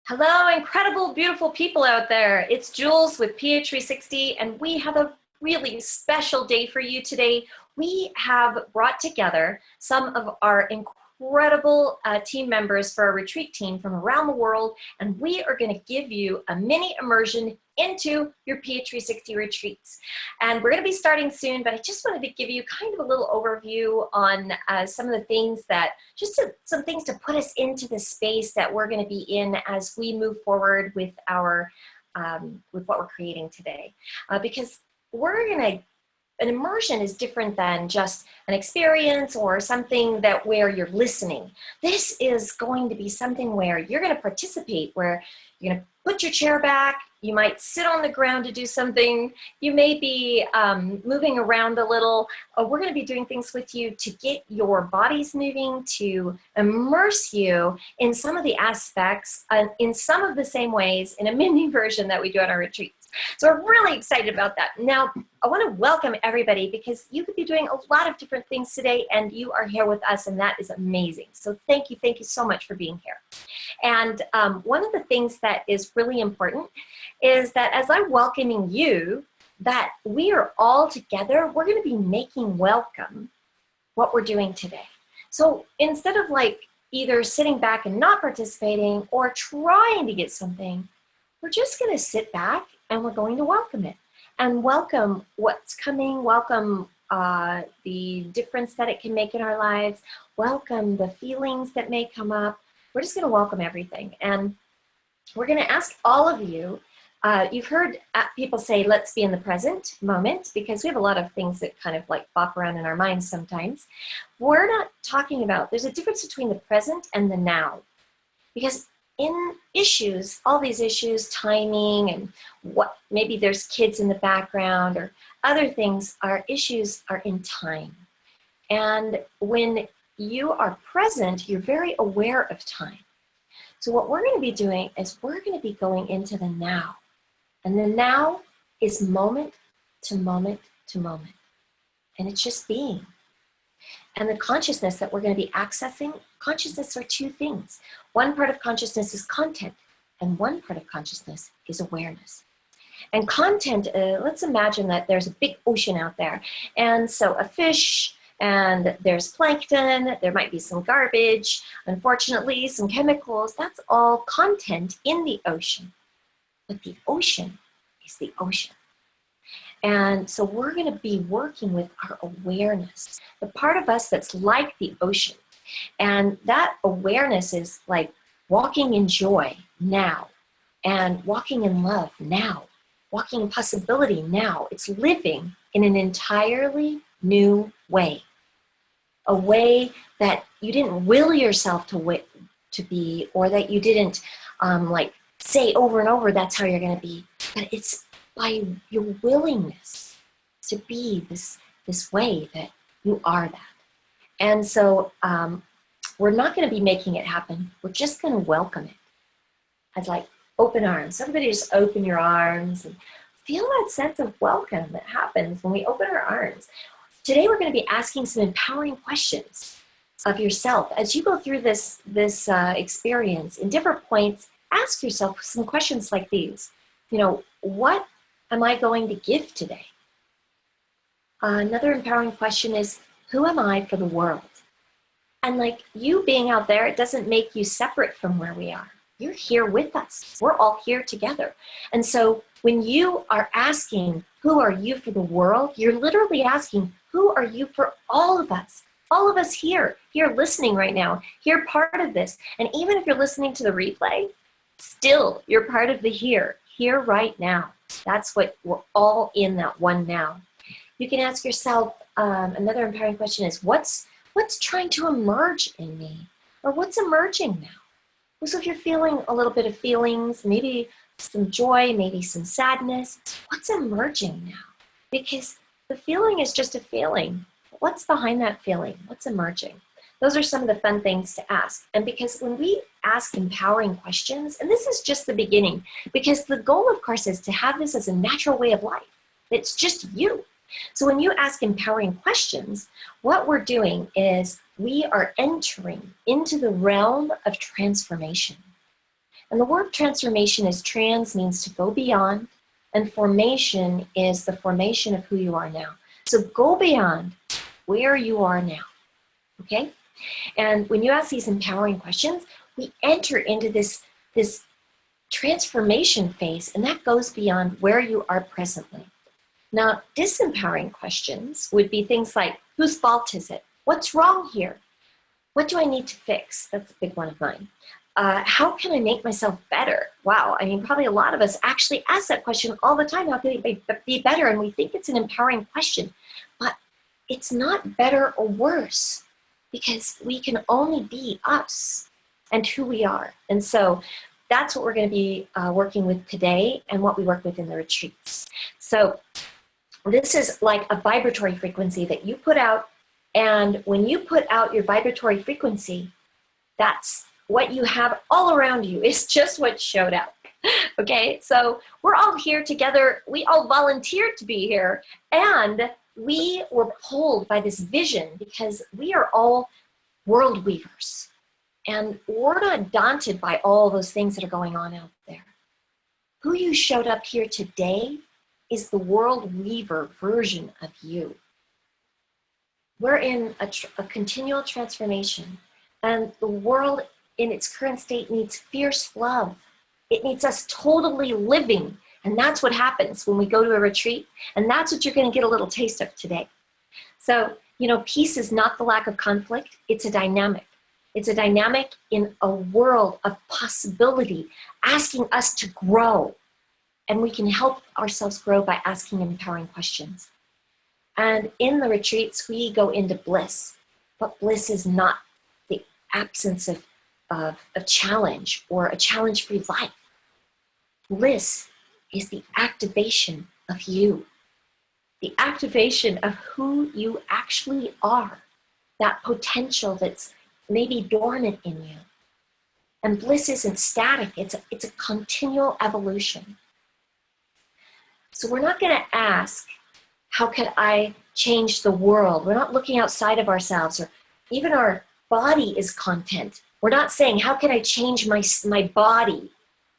Hello, incredible, beautiful people out there. It's Jules with ph360, and we have a really special day for you today. We have brought together some of our incredible team members for our retreat team from around the world, and we are going to give you a mini immersion into your ph360 retreats. And we're going to be starting soon, but I just wanted to give you kind of a little overview on some of the things that, some things to put us into the space that we're going to be in as we move forward with our, with what we're creating today. Because an immersion is different than just an experience or something that where you're listening. This is going to be something where you're going to participate, where you're going to put your chair back. You might sit on the ground to do something. You may be moving around a little. We're going to be doing things with you to get your bodies moving, to immerse you in some of the aspects, in some of the same ways, in a mini version that we do on our retreats. So we're really excited about that. Now, I want to welcome everybody because you could be doing a lot of different things today, and you are here with us, and that is amazing. So thank you so much for being here. And one of the things that is really important is that as I'm welcoming you, that we are all together, we're going to be making welcome what we're doing today. So instead of like either sitting back and not participating or trying to get something, we're just going to sit back and we're going to welcome it and welcome what's coming, welcome the difference that it can make in our lives, welcome the feelings that may come up. We're just going to welcome everything. And we're going to ask all of you, you've heard people say, let's be in the present moment, because we have a lot of things that kind of like bop around in our minds sometimes. We're not talking about, there's a difference between the present and the now. Because in issues, all these issues, timing and what, maybe there's kids in the background or other things, our issues are in time. And when you are present, you're very aware of time. So what we're going to be doing is we're going to be going into the now. And the now is moment to moment to moment. And it's just being. And the consciousness that we're going to be accessing, consciousness are two things. One part of consciousness is content, and one part of consciousness is awareness. And content, let's imagine that there's a big ocean out there. And so a fish, and there's plankton, there might be some garbage, unfortunately, some chemicals. That's all content in the ocean. But the ocean is the ocean. And so we're going to be working with our awareness, the part of us that's like the ocean. And that awareness is like walking in joy now, and walking in love now, walking in possibility now. It's living in an entirely new way, a way that you didn't will yourself to be, or that you didn't like say over and over, that's how you're going to be. But it's by your willingness to be this way that you are that. And so we're not going to be making it happen. We're just going to welcome it as like open arms. Everybody just open your arms and feel that sense of welcome that happens when we open our arms. Today we're going to be asking some empowering questions of yourself. As you go through this experience, in different points, ask yourself some questions like these. You know, what am I going to give today? Another empowering question is, who am I for the world? And like you being out there, it doesn't make you separate from where we are. You're here with us. We're all here together. And so when you are asking, who are you for the world? You're literally asking, who are you for all of us? All of us here listening right now, here part of this. And even if you're listening to the replay, still you're part of the here right now. That's what we're all in, that one now. You can ask yourself, another empowering question is, what's trying to emerge in me? Or what's emerging now? So if you're feeling a little bit of feelings, maybe some joy, maybe some sadness, what's emerging now? Because the feeling is just a feeling. What's behind that feeling? What's emerging? Those are some of the fun things to ask. And because when we ask empowering questions, and this is just the beginning, because the goal, of course, is to have this as a natural way of life. It's just you. So when you ask empowering questions, what we're doing is we are entering into the realm of transformation. And the word transformation is trans means to go beyond, and formation is the formation of who you are now. So go beyond where you are now, okay? And when you ask these empowering questions, we enter into this transformation phase, and that goes beyond where you are presently. Now, disempowering questions would be things like, whose fault is it? What's wrong here? What do I need to fix? That's a big one of mine. How can I make myself better? Wow, I mean, probably a lot of us actually ask that question all the time. How can I be better? And we think it's an empowering question, but it's not better or worse, because we can only be us and who we are. And so that's what we're going to be working with today, and what we work with in the retreats. So this is like a vibratory frequency that you put out, and when you put out your vibratory frequency, that's what you have all around you. Is just what showed up. Okay, so we're all here together. We all volunteered to be here, and we were pulled by this vision because we are all world weavers, and we're not daunted by all those things that are going on out there. Who you showed up here today is the world weaver version of you. We're in a continual transformation, and the world in its current state needs fierce love. It needs us totally living, and that's what happens when we go to a retreat, and that's what you're going to get a little taste of today. So, you know, peace is not the lack of conflict, it's a dynamic. It's a dynamic in a world of possibility, asking us to grow, and we can help ourselves grow by asking empowering questions. And in the retreats, we go into bliss, but bliss is not the absence of a challenge or a challenge-free life. Bliss is the activation of you, the activation of who you actually are, that potential that's maybe dormant in you. And bliss isn't static, it's a continual evolution. So we're not going to ask, how can I change the world? We're not looking outside of ourselves, or even our body is content. We're not saying, how can I change my body?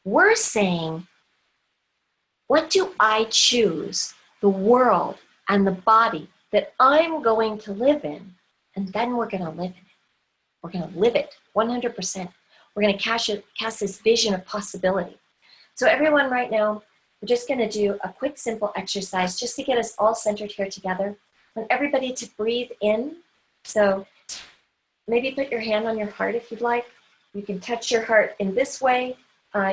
We're saying, what do I choose, the world and the body that I'm going to live in? And then we're going to live in it. We're going to live it 100%. We're going to cast this vision of possibility. So everyone right now, we're just going to do a quick, simple exercise just to get us all centered here together. And everybody to breathe in. So maybe put your hand on your heart if you'd like. You can touch your heart in this way.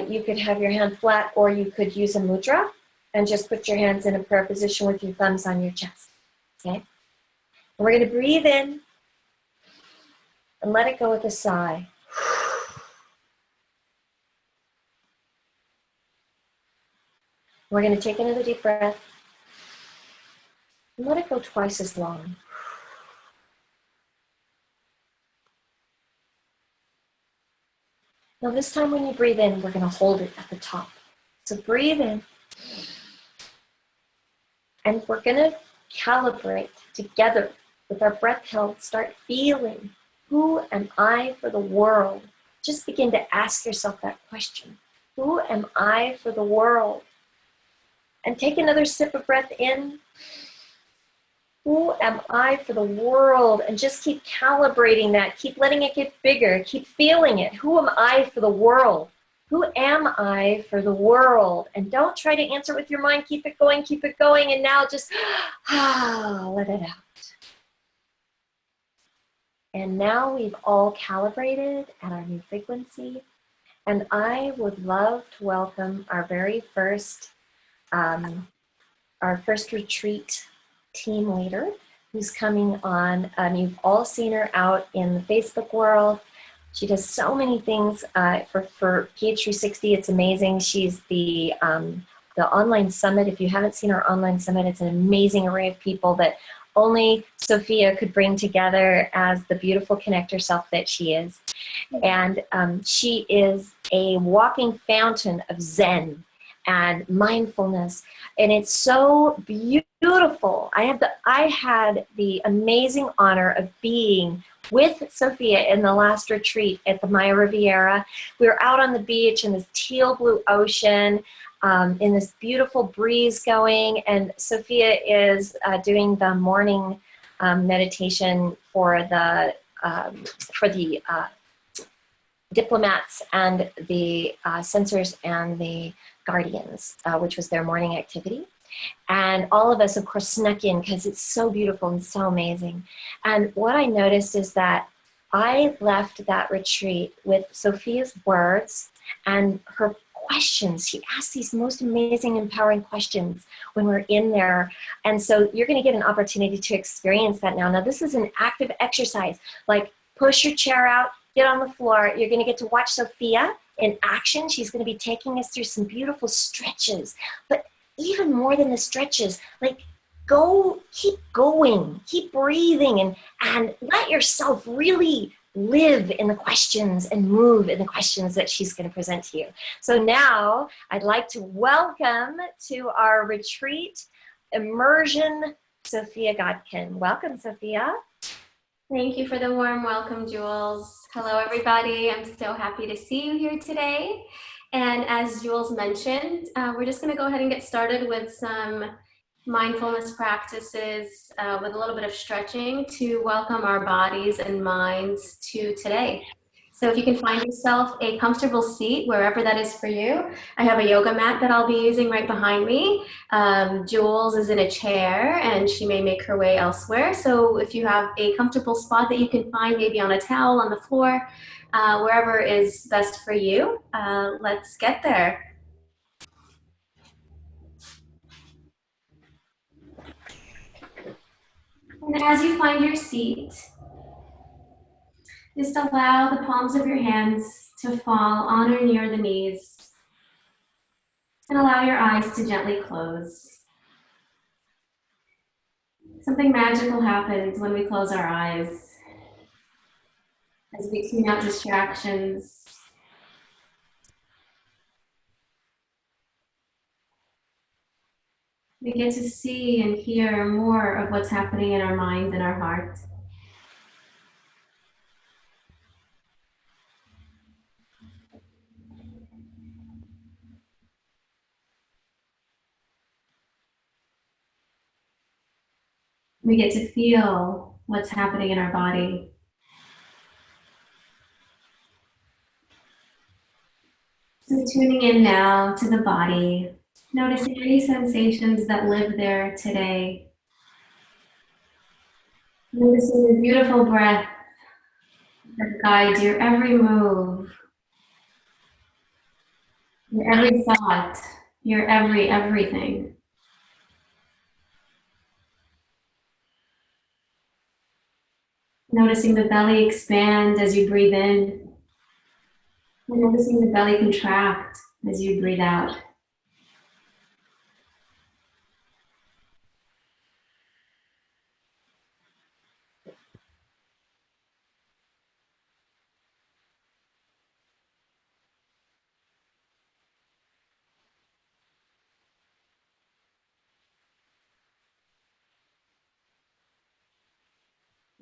You could have your hand flat, or you could use a mudra and just put your hands in a prayer position with your thumbs on your chest. Okay? And we're going to breathe in and let it go with a sigh. We're going to take another deep breath and let it go twice as long. Now this time when you breathe in, we're going to hold it at the top. So breathe in, and we're going to calibrate together with our breath held. Start feeling, who am I for the world? Just begin to ask yourself that question. Who am I for the world? And take another sip of breath in. Who am I for the world? And just keep calibrating that. Keep letting it get bigger. Keep feeling it. Who am I for the world? Who am I for the world? And don't try to answer with your mind. Keep it going, keep it going. And now just let it out. And now we've all calibrated at our new frequency. And I would love to welcome our very first retreat team leader who's coming on. You've all seen her out in the Facebook world. She does so many things for ph360. It's amazing. She's the online summit. If you haven't seen our online summit, it's an amazing array of people that only Sophia could bring together as the beautiful connector self that she is. And she is a walking fountain of Zen and mindfulness, and it's so beautiful. I had the amazing honor of being with Sophia in the last retreat at the Maya Riviera. We were out on the beach in this teal blue ocean, in this beautiful breeze going, and Sophia is doing the morning meditation for the diplomats and the censors and the guardians, which was their morning activity. And all of us, of course, snuck in because it's so beautiful and so amazing. And what I noticed is that I left that retreat with Sophia's words and her questions. She asked these most amazing, empowering questions when we're in there. And so you're going to get an opportunity to experience that now. Now, this is an active exercise. Like, push your chair out, get on the floor. You're going to get to watch Sophia in action. She's going to be taking us through some beautiful stretches. But even more than the stretches, like, keep going, keep breathing, and let yourself really live in the questions and move in the questions that she's going to present to you. So now I'd like to welcome to our retreat immersion, Sophia Godkin. Welcome, Sophia. Thank you for the warm welcome, Jules. Hello, everybody. I'm so happy to see you here today. And as Jules mentioned, we're just going to go ahead and get started with some mindfulness practices with a little bit of stretching to welcome our bodies and minds to today. So if you can find yourself a comfortable seat, wherever that is for you. I have a yoga mat that I'll be using right behind me. Jules is in a chair and she may make her way elsewhere. So if you have a comfortable spot that you can find, maybe on a towel on the floor, wherever is best for you, let's get there. And as you find your seat, just allow the palms of your hands to fall on or near the knees, and allow your eyes to gently close. Something magical happens when we close our eyes, as we tune out distractions. We get to see and hear more of what's happening in our mind and our heart. We get to feel what's happening in our body. So tuning in now to the body, noticing any sensations that live there today. Noticing the beautiful breath that guides your every move, your every thought, your everything. Noticing the belly expand as you breathe in, and noticing the belly contract as you breathe out.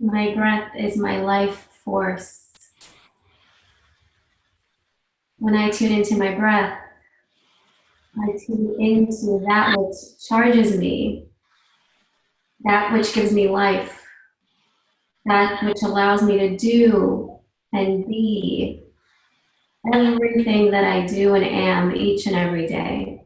My breath is my life force. When I tune into my breath, I tune into that which charges me, that which gives me life, that which allows me to do and be everything that I do and am each and every day.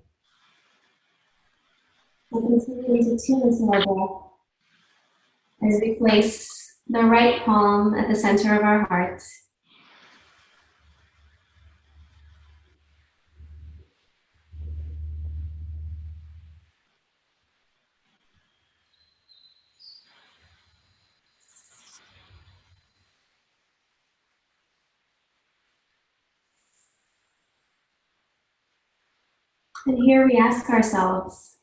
So continue to tune into our breath as we place the right palm at the center of our heart. And here we ask ourselves,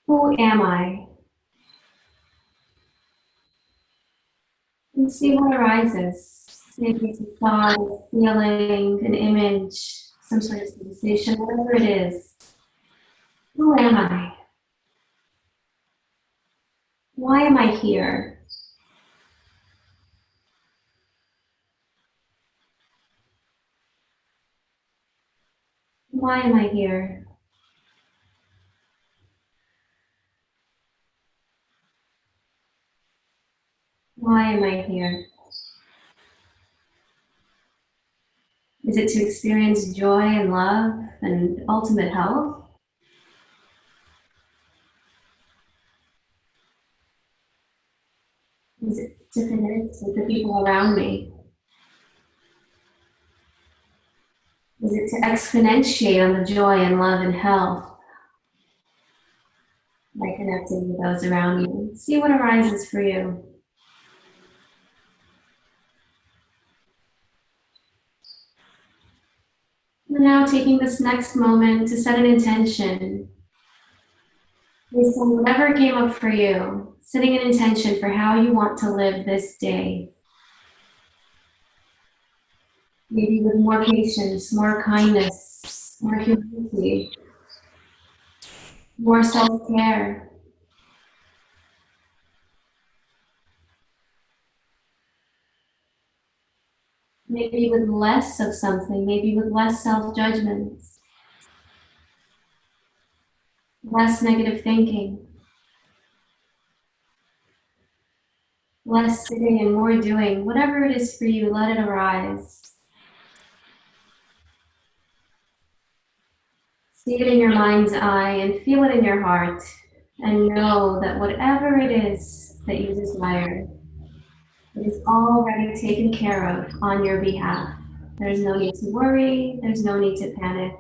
who am I? And see what arises. Maybe it's a thought, a feeling, an image, some sort of sensation, whatever it is. Who am I? Why am I here? Why am I here? Why am I here? Is it to experience joy and love and ultimate health? Is it to connect with the people around me? Is it to exponentiate on the joy and love and health by connecting with those around you? See what arises for you. And now taking this next moment to set an intention based on whatever came up for you, setting an intention for how you want to live this day. Maybe with more patience, more kindness, more humility, more self-care. Maybe with less of something, maybe with less self-judgments, less negative thinking, less sitting and more doing. Whatever it is for you, let it arise. See it in your mind's eye and feel it in your heart, and know that whatever it is that you desire, it is already taken care of on your behalf. There's no need to worry, there's no need to panic.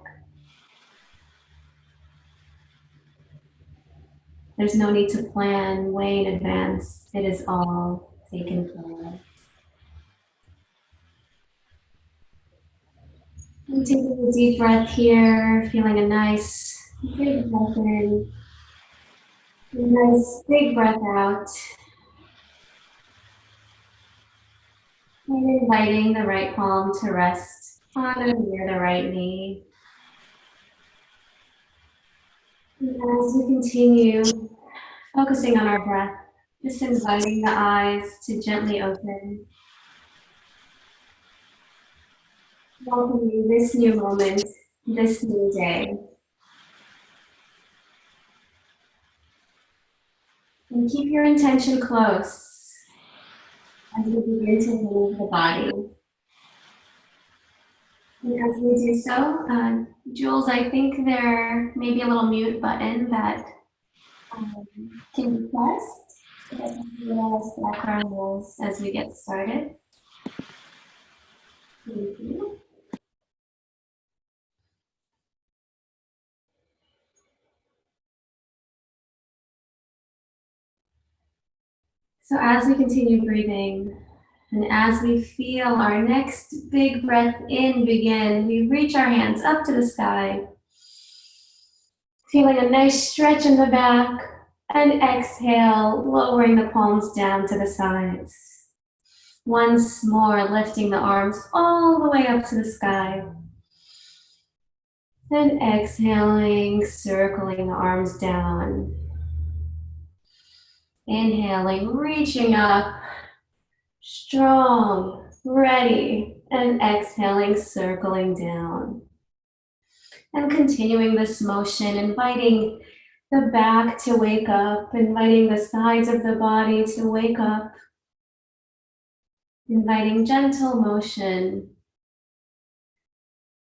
There's no need to plan way in advance. It is all taken care of. And taking a deep breath here, feeling a nice big breath in, a nice big breath out. And inviting the right palm to rest on or near the right knee. And as we continue focusing on our breath, just inviting the eyes to gently open. Welcoming this new moment, this new day. And keep your intention close as we begin to move the body. And as we do so, Jules, I think there may be a little mute button that can be pressed. So that we realize background noise as we get started. Thank you. So as we continue breathing, and as we feel our next big breath in begin, we reach our hands up to the sky, feeling a nice stretch in the back, and exhale, lowering the palms down to the sides. Once more, lifting the arms all the way up to the sky. And exhaling, circling the arms down. Inhaling, reaching up, strong, ready, and exhaling, circling down. And continuing this motion, inviting the back to wake up, inviting the sides of the body to wake up, inviting gentle motion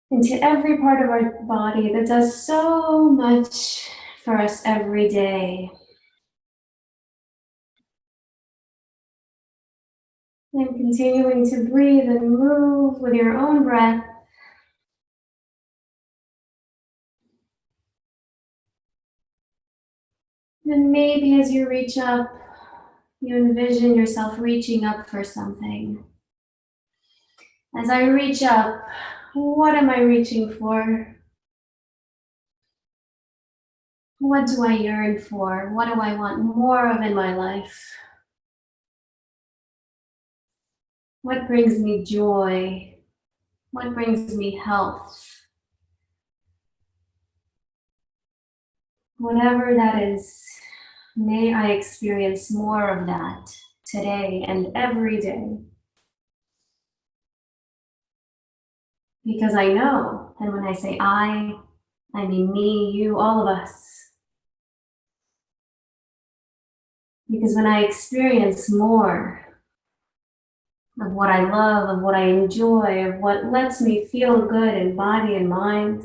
into every part of our body that does so much for us every day. And continuing to breathe and move with your own breath. And maybe as you reach up, you envision yourself reaching up for something. As I reach up, what am I reaching for? What do I yearn for? What do I want more of in my life? What brings me joy? What brings me health? Whatever that is, May I experience more of that today and every day. Because I know, and when I say I mean me, you, all of us. Because when I experience more of what I love, of what I enjoy, of what lets me feel good in body and mind,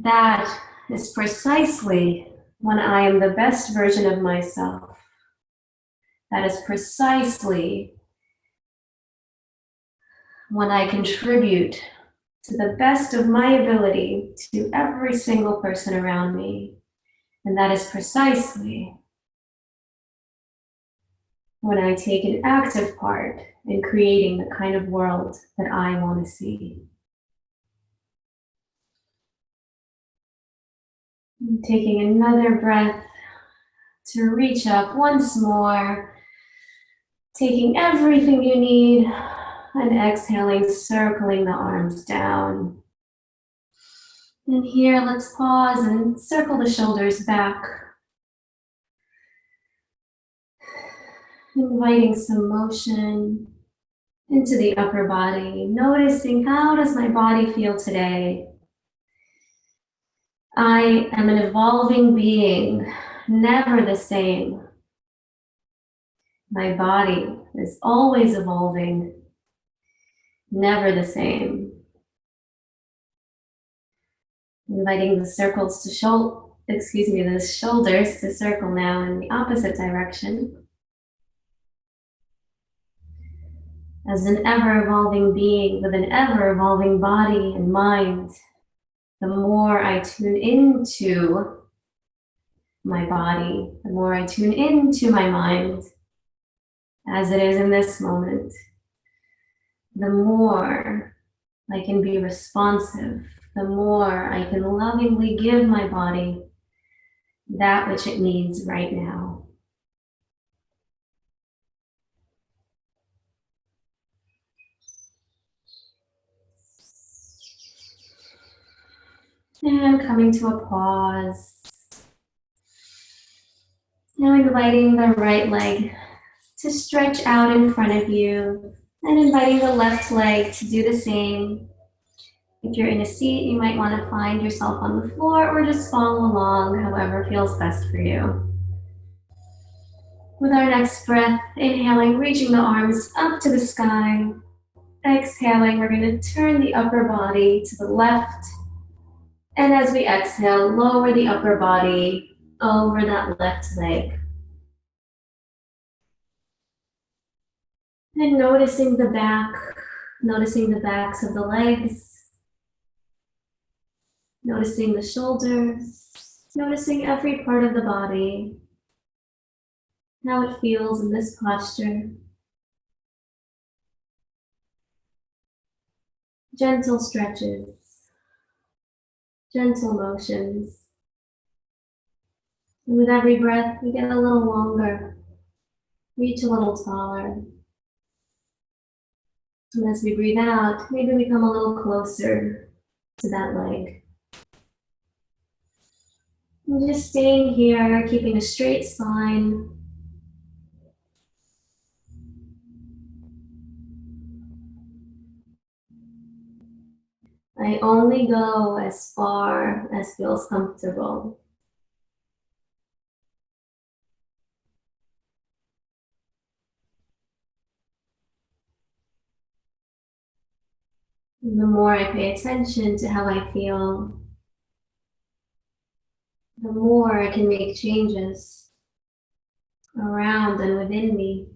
that is precisely when I am the best version of myself. That is precisely when I contribute to the best of my ability to every single person around me. And that is precisely when I take an active part in creating the kind of world that I want to see. And taking another breath to reach up once more, taking everything you need, and exhaling, circling the arms down. And here, let's pause and circle the shoulders back. Inviting some motion into the upper body, noticing how does my body feel today. I am an evolving being, never the same. My body is always evolving, never the same. Inviting the circles to the shoulders to circle now in the opposite direction. As an ever-evolving being with an ever-evolving body and mind, the more I tune into my body, the more I tune into my mind, as it is in this moment, the more I can be responsive, the more I can lovingly give my body that which it needs right now. And coming to a pause. Now inviting the right leg to stretch out in front of you, and inviting the left leg to do the same. If you're in a seat, you might want to find yourself on the floor or just follow along, however feels best for you. With our next breath, inhaling, reaching the arms up to the sky. Exhaling, we're going to turn the upper body to the left. And as we exhale, lower the upper body over that left leg. And noticing the back, noticing the backs of the legs. Noticing the shoulders, noticing every part of the body, how it feels in this posture. Gentle stretches, gentle motions. And with every breath, we get a little longer, reach a little taller. And as we breathe out, maybe we come a little closer to that leg. And just staying here, keeping a straight spine. I only go as far as feels comfortable. And the more I pay attention to how I feel, the more I can make changes around and within me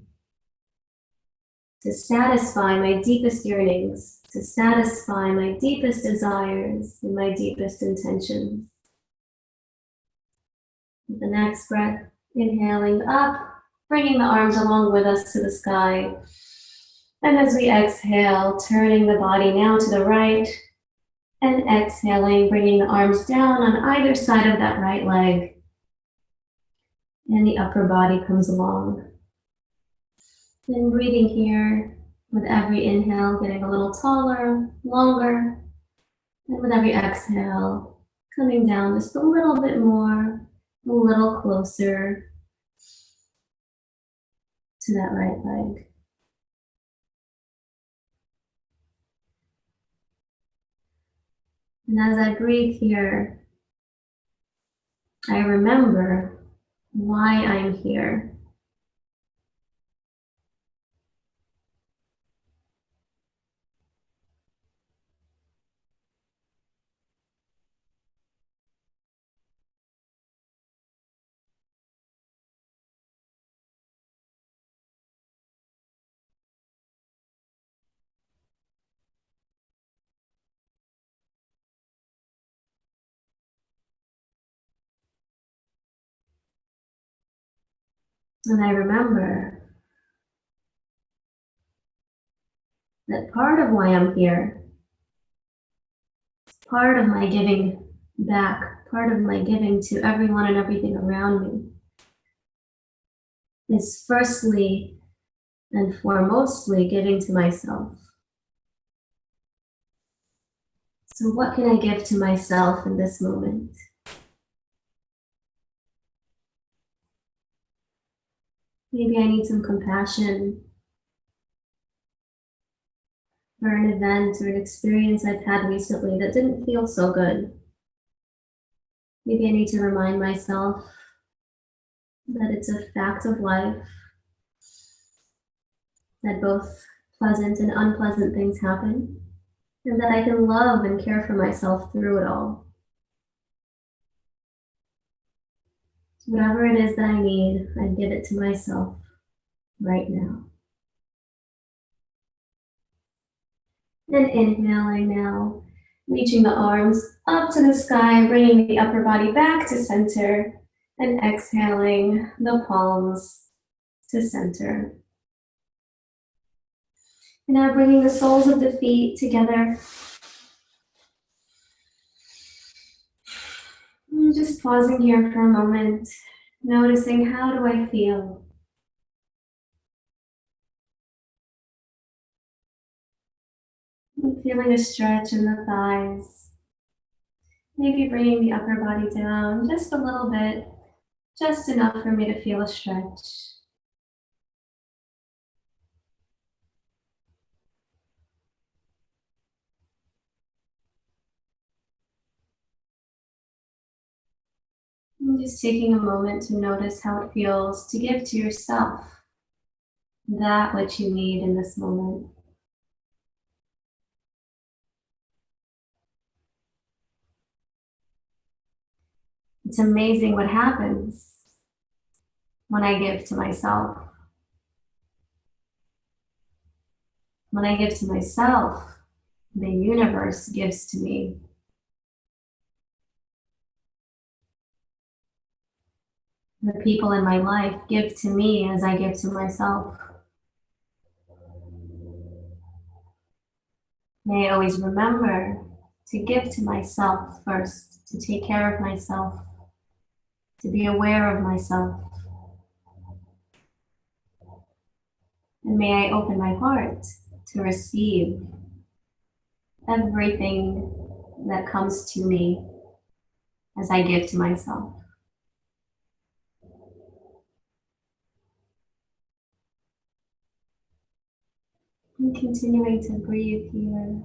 to satisfy my deepest yearnings, to satisfy my deepest desires and my deepest intentions. With the next breath, inhaling up, bringing the arms along with us to the sky. And as we exhale, turning the body now to the right, and exhaling, bringing the arms down on either side of that right leg. And the upper body comes along. And breathing here, with every inhale, getting a little taller, longer. And with every exhale, Coming down just a little bit more, a little closer to that right leg. And as I breathe here, I remember why I'm here. And I remember that part of why I'm here, part of my giving back, part of my giving to everyone and everything around me, is firstly and foremostly giving to myself. So what can I give to myself in this moment? Maybe I need some compassion for an event or an experience I've had recently that didn't feel so good. Maybe I need to remind myself that it's a fact of life, that both pleasant and unpleasant things happen, and that I can love and care for myself through it all. Whatever it is that I need, I give it to myself right now. And inhaling now, reaching the arms up to the sky, bringing the upper body back to center, and exhaling the palms to center. And now bringing the soles of the feet together. And just pausing here for a moment, noticing how do I feel? And feeling a stretch in the thighs. Maybe bringing the upper body down just a little bit, just enough for me to feel a stretch. And just taking a moment to notice how it feels to give to yourself that which you need in this moment. It's amazing what happens when I give to myself. When I give to myself, the universe gives to me. The people in my life give to me as I give to myself. May I always remember to give to myself first, to take care of myself, to be aware of myself. And may I open my heart to receive everything that comes to me as I give to myself. And continuing to breathe here.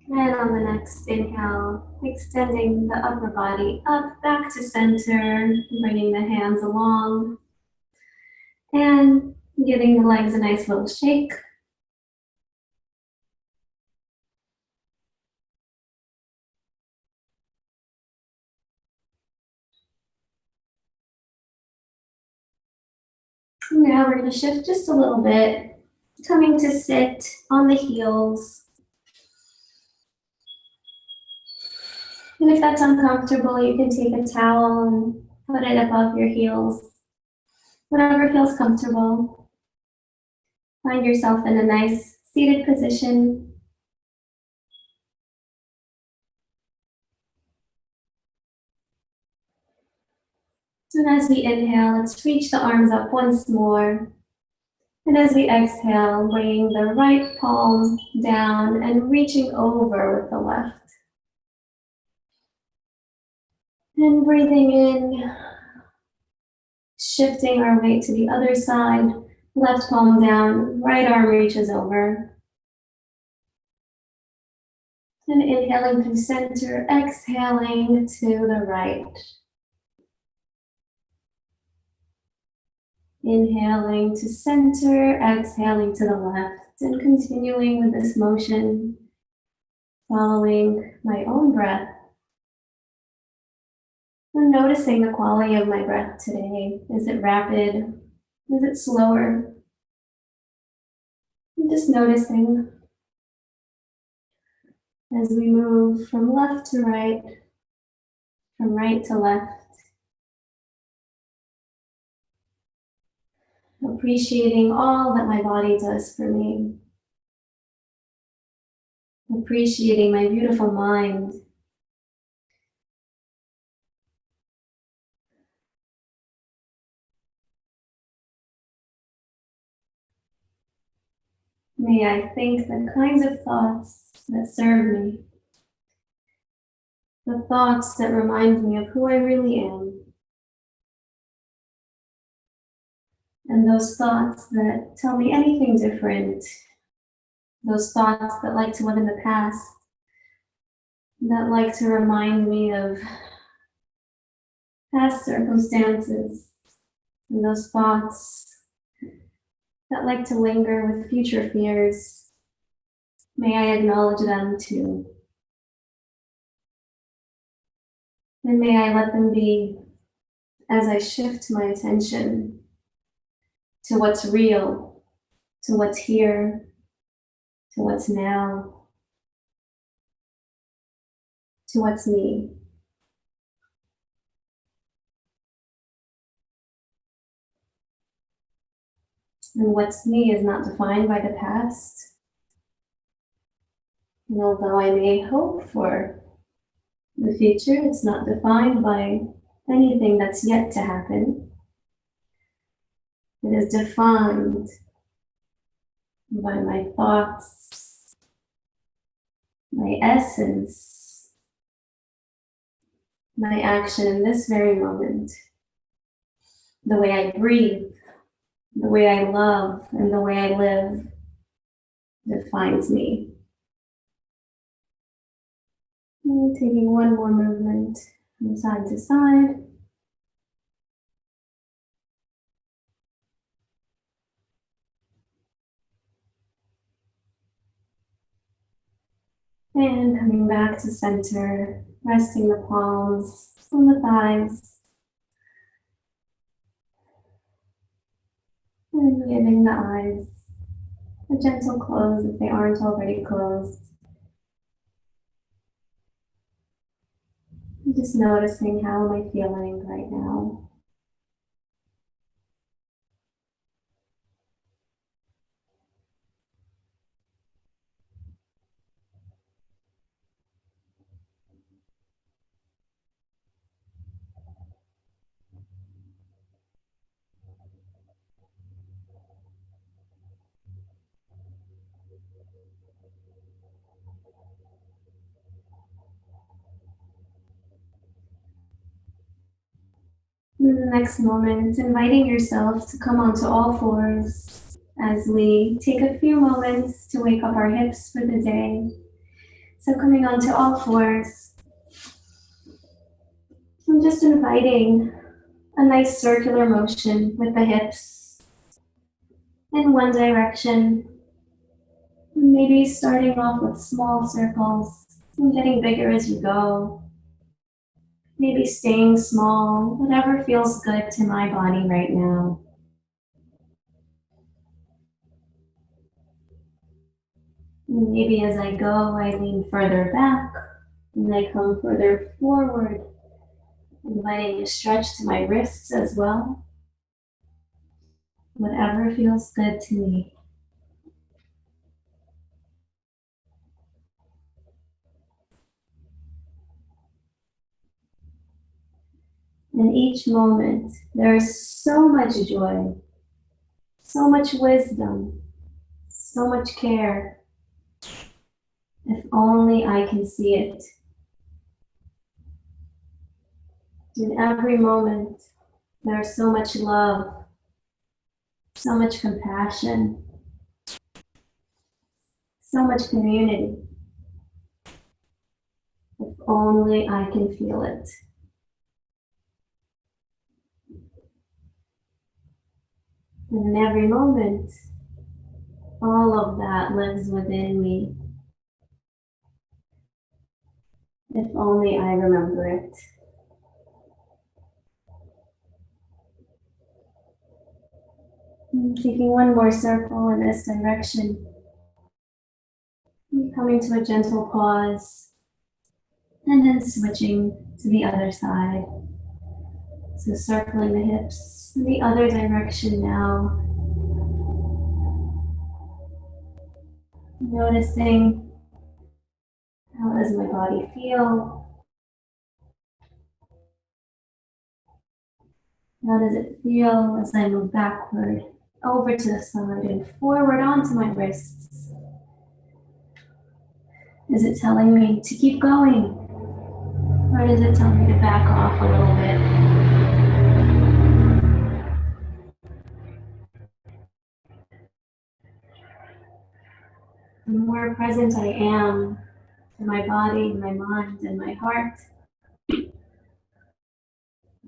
And on the next inhale, extending the upper body up, back to center, bringing the hands along, and giving the legs a nice little shake. Now we're going to shift just a little bit, coming to sit on the heels. And if that's uncomfortable, you can take a towel and put it above your heels. Whatever feels comfortable. Find yourself in a nice seated position. And as we inhale, let's reach the arms up once more. And as we exhale, bringing the right palm down and reaching over with the left. And breathing in, shifting our weight to the other side. Left palm down, right arm reaches over. And inhaling through center, exhaling to the right. Inhaling to center, exhaling to the left, and continuing with this motion, following my own breath. And noticing the quality of my breath today. Is it rapid? Is it slower? And just noticing as we move from left to right, from right to left. Appreciating all that my body does for me. Appreciating my beautiful mind. May I think the kinds of thoughts that serve me. The thoughts that remind me of who I really am. And those thoughts that tell me anything different. Those thoughts that like to live in the past. That like to remind me of past circumstances. And those thoughts that like to linger with future fears. May I acknowledge them too. And may I let them be as I shift my attention to what's real, to what's here, to what's now, to what's me. And what's me is not defined by the past. And although I may hope for the future, it's not defined by anything that's yet to happen. It is defined by my thoughts, my essence, my action in this very moment, the way I breathe, the way I love, and the way I live defines me. And taking one more movement from side to side. And coming back to center, resting the palms on the thighs. And giving the eyes a gentle close if they aren't already closed. And just noticing how am I feeling right now. In the next moment, inviting yourself to come onto all fours as we take a few moments to wake up our hips for the day. So coming onto all fours, I'm just inviting a nice circular motion with the hips in one direction. Maybe starting off with small circles and getting bigger as you go. Maybe staying small, whatever feels good to my body right now. And maybe as I go, I lean further back and I come further forward, inviting a stretch to my wrists as well. Whatever feels good to me. In each moment, there is so much joy, so much wisdom, so much care. If only I can see it. In every moment, there is so much love, so much compassion, so much community. If only I can feel it. And in every moment, all of that lives within me. If only I remember it. Taking one more circle in this direction. Coming to a gentle pause. And then switching to the other side. So circling the hips in the other direction now. Noticing, how does my body feel? How does it feel as I move backward, over to the side and forward onto my wrists? Is it telling me to keep going? Or does it tell me to back off a little bit? The more present I am to my body, my mind, and my heart, the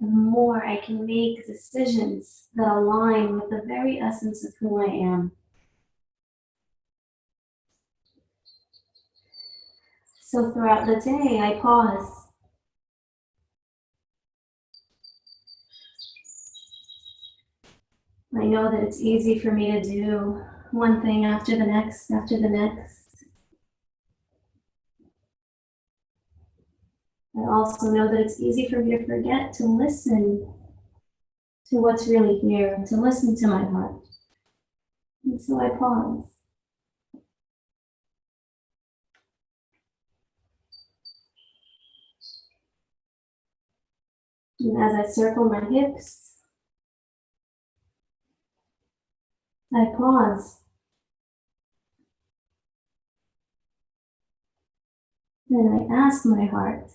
more I can make decisions that align with the very essence of who I am. So throughout the day, I pause. I know that it's easy for me to do one thing after the next, after the next. I also know that it's easy for me to forget to listen to what's really here, to listen to my heart. And so I pause. And as I circle my hips, I pause. Then I ask my heart,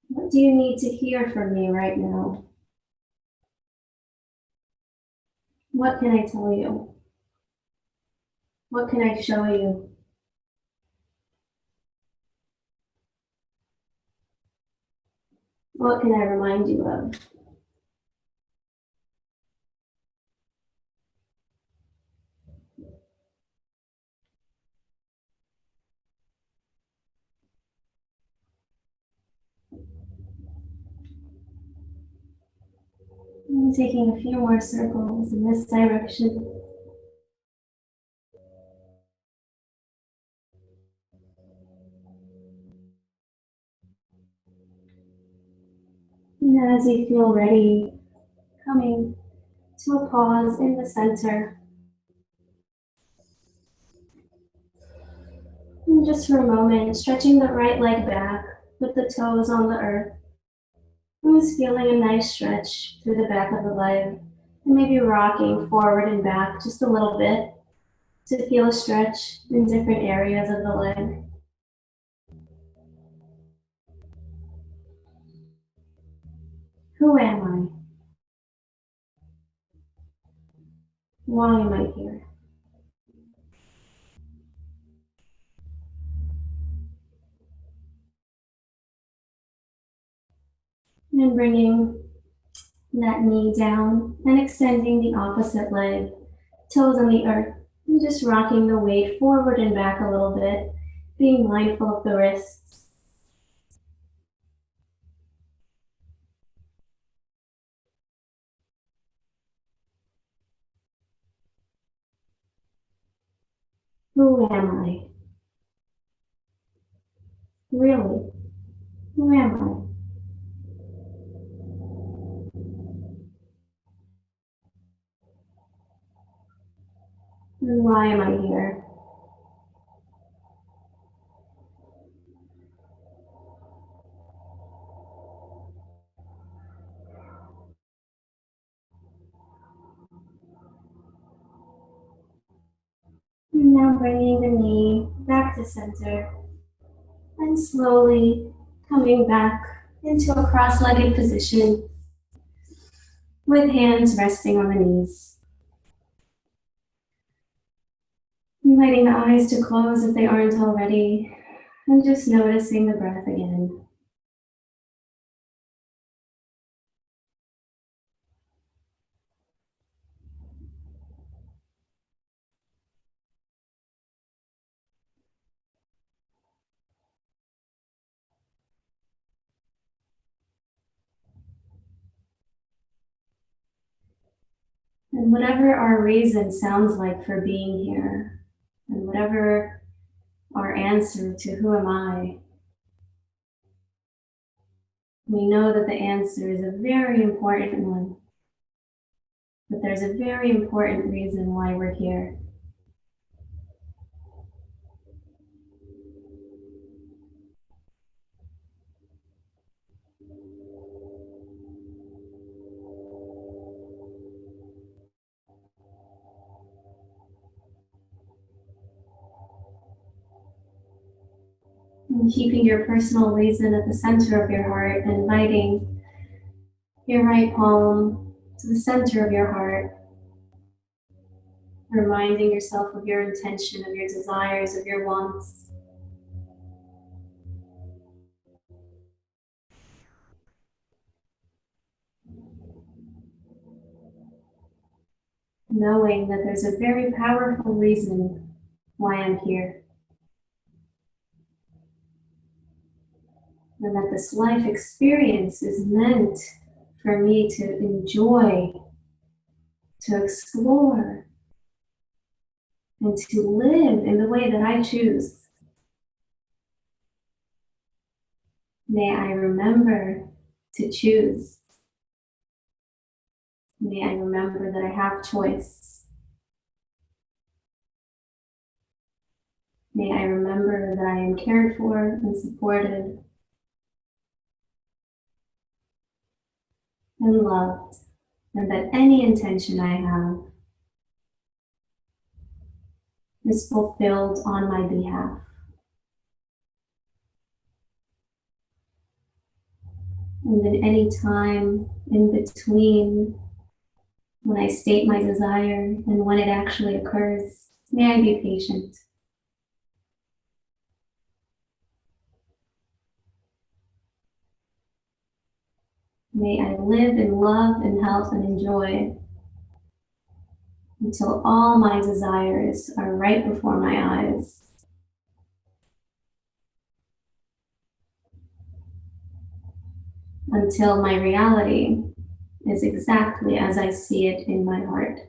what do you need to hear from me right now? What can I tell you? What can I show you? What can I remind you of? And taking a few more circles in this direction. And as you feel ready, coming to a pause in the center. And just for a moment, stretching the right leg back with the toes on the earth. And just feeling a nice stretch through the back of the leg. And maybe rocking forward and back just a little bit to feel a stretch in different areas of the leg. Who am I? Why am I here? And bringing that knee down and extending the opposite leg, toes on the earth, and just rocking the weight forward and back a little bit, being mindful of the wrists. Who am I? Really? Who am I? And why am I here? And now bringing the knee back to center and slowly coming back into a cross-legged position with hands resting on the knees. Inviting the eyes to close if they aren't already, and just noticing the breath again. And whatever our reason sounds like for being here, and whatever our answer to who am I, we know that the answer is a very important one. But there's a very important reason why we're here. And keeping your personal reason at the center of your heart, inviting your right palm to the center of your heart, reminding yourself of your intention, of your desires, of your wants. Knowing that there's a very powerful reason why I'm here. And that this life experience is meant for me to enjoy, to explore, and to live in the way that I choose. May I remember to choose. May I remember that I have choice. May I remember that I am cared for and supported and loved, and that any intention I have is fulfilled on my behalf. And in any time in between when I state my desire and when it actually occurs, may I be patient. May I live in love and health and enjoy until all my desires are right before my eyes. Until my reality is exactly as I see it in my heart.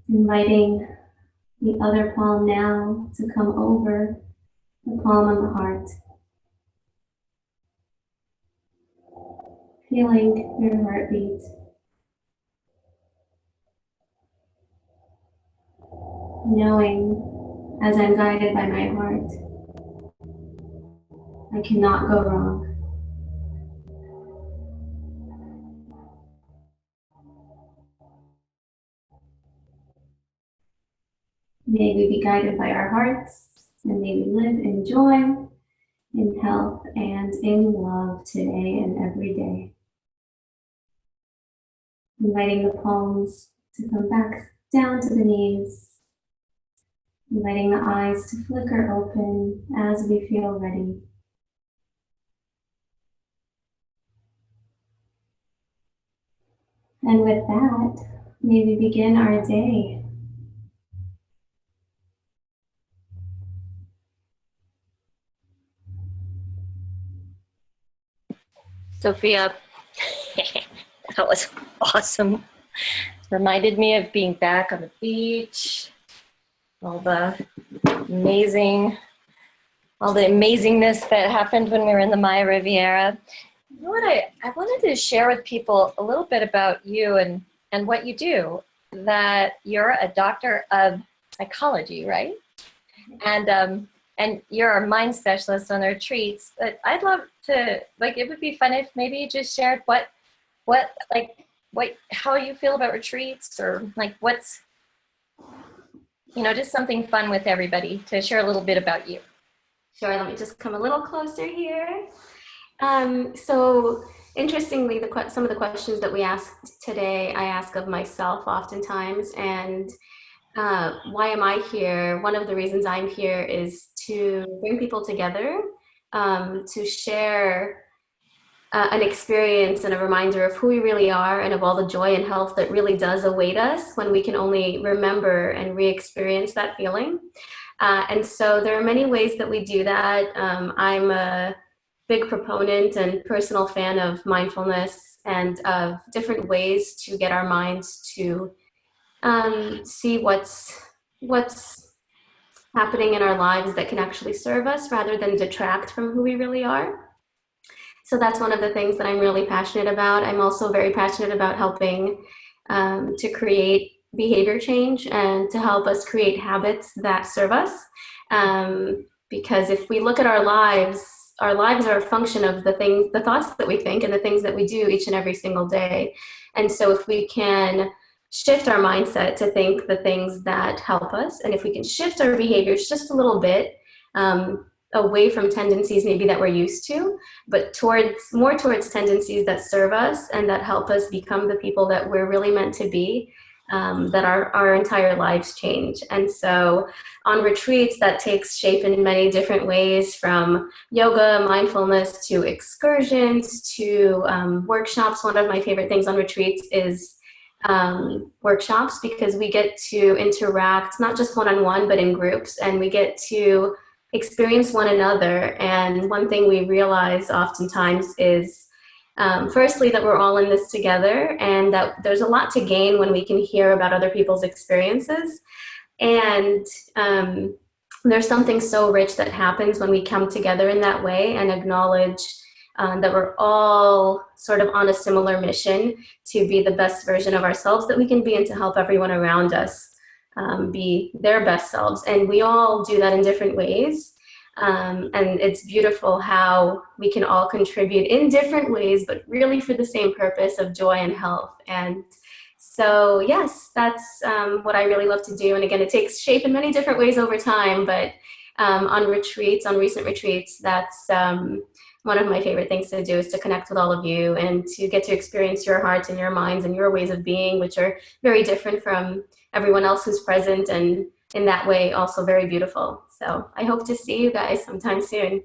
Inviting the other palm now to come over the palm of the heart. Feeling your heartbeat. Knowing as I'm guided by my heart, I cannot go wrong. May we be guided by our hearts, and may we live in joy, in health, and in love today and every day. Inviting the palms to come back down to the knees. Inviting the eyes to flicker open as we feel ready. And with that, may we begin our day. Sophia, that was awesome. Reminded me of being back on the beach, all the amazingness that happened when we were in the Maya Riviera. You know what, I wanted to share with people a little bit about you and what you do, that you're a doctor of psychology, right? And you're a mind specialist on the retreats, but I'd love to, it would be fun if maybe you just shared what how you feel about retreats, or like what's, just something fun with everybody to share a little bit about you. Sure, let me just come a little closer here. So interestingly, some of the questions that we asked today, I ask of myself oftentimes. And why am I here? One of the reasons I'm here is to bring people together, to share an experience and a reminder of who we really are and of all the joy and health that really does await us when we can only remember and re-experience that feeling. And so there are many ways that we do that. I'm a big proponent and personal fan of mindfulness and of different ways to get our minds to see what's happening in our lives that can actually serve us rather than detract from who we really are. So that's one of the things that I'm really passionate about. I'm also very passionate about helping to create behavior change and to help us create habits that serve us. Because if we look at our lives are a function of the thoughts that we think and the things that we do each and every single day. And so if we can shift our mindset to think the things that help us, and if we can shift our behaviors just a little bit, away from tendencies maybe that we're used to, but more towards tendencies that serve us and that help us become the people that we're really meant to be, that our entire lives change. And so on retreats, that takes shape in many different ways, from yoga, mindfulness, to excursions, to workshops. One of my favorite things on retreats is workshops, because we get to interact not just one-on-one, but in groups, and we get to experience one another. And one thing we realize oftentimes is, firstly, that we're all in this together, and that there's a lot to gain when we can hear about other people's experiences. And there's something so rich that happens when we come together in that way and acknowledge that we're all sort of on a similar mission to be the best version of ourselves that we can be, and to help everyone around us be their best selves. And we all do that in different ways. And it's beautiful how we can all contribute in different ways, but really for the same purpose of joy and health. And so, yes, that's what I really love to do. And again, it takes shape in many different ways over time, but on recent retreats, that's one of my favorite things to do, is to connect with all of you and to get to experience your hearts and your minds and your ways of being, which are very different from everyone else who's present, and in that way also very beautiful. So I hope to see you guys sometime soon.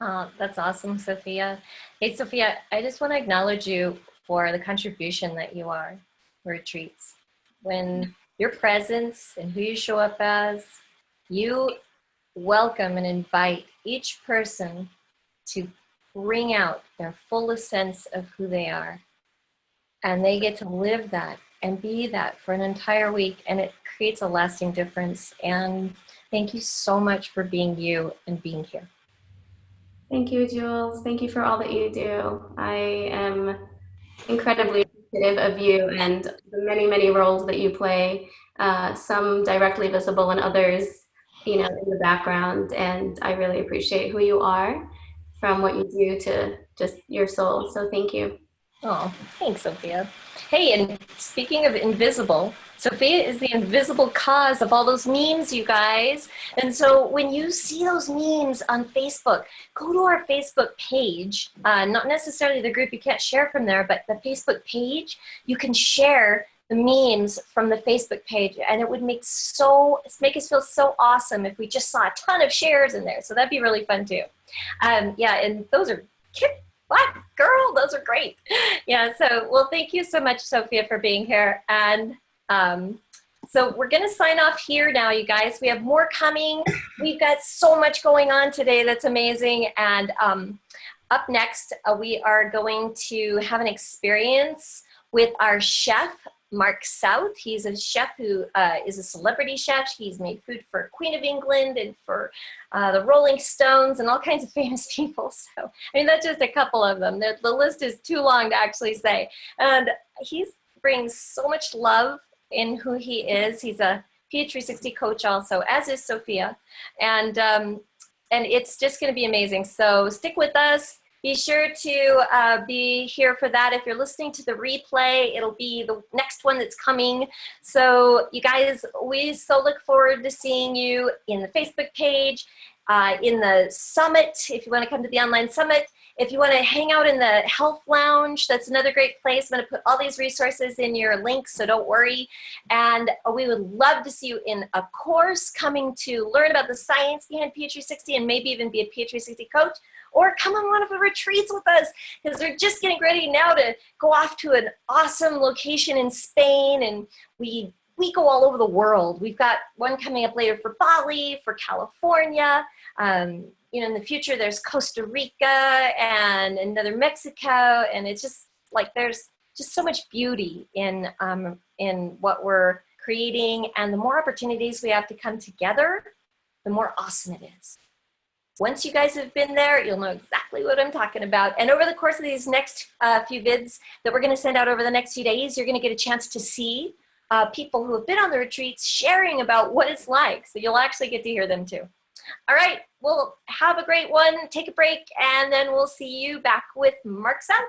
Oh, that's awesome, Sophia. Hey, Sophia, I just want to acknowledge you for the contribution that you are for retreats. When your presence and who you show up as, you welcome and invite each person to bring out their fullest sense of who they are. And they get to live that and be that for an entire week, and it creates a lasting difference. And thank you so much for being you and being here. Thank you, Jules. Thank you for all that you do. I am incredibly appreciative of you and the many, many roles that you play, some directly visible and others, in the background. And I really appreciate who you are, from what you do to just your soul. So thank you. Oh, thanks, Sophia. Hey, and speaking of invisible, Sophia is the invisible cause of all those memes, you guys. And so when you see those memes on Facebook, go to our Facebook page, not necessarily the group, you can't share from there, but the Facebook page, you can share the memes from the Facebook page, and it would make us feel so awesome if we just saw a ton of shares in there. So that'd be really fun too. Yeah, and those are what, girl, those are great. Yeah, so, well, thank you so much, Sophia, for being here. And so we're going to sign off here now, you guys. We have more coming. We've got so much going on today that's amazing. And up next, we are going to have an experience with our chef, Mark South. He's a chef who is a celebrity chef. He's made food for Queen of England and for the Rolling Stones and all kinds of famous people. So, I mean, that's just a couple of them. The list is too long to actually say. And he brings so much love in who he is. He's a ph360 coach also, as is Sophia. And it's just going to be amazing. So stick with us. be sure to be here for that. If you're listening to the replay, it'll be the next one that's coming. So you guys, we so look forward to seeing you in the Facebook page, in the summit, if you want to come to the online summit. If you want to hang out in the health lounge, that's another great place. I'm going to put all these resources in your links, so don't worry. And we would love to see you in a course coming to learn about the science behind ph360 and maybe even be a ph360 coach, or come on one of the retreats with us, because we're just getting ready now to go off to an awesome location in Spain, and we go all over the world. We've got one coming up later for Bali, for California. You know, in the future, there's Costa Rica and another Mexico, and it's just like there's just so much beauty in what we're creating, and the more opportunities we have to come together, the more awesome it is. Once you guys have been there, you'll know exactly what I'm talking about. And over the course of these next few vids that we're going to send out over the next few days, you're going to get a chance to see people who have been on the retreats sharing about what it's like. So you'll actually get to hear them too. All right, well, have a great one. Take a break, and then we'll see you back with Mark South.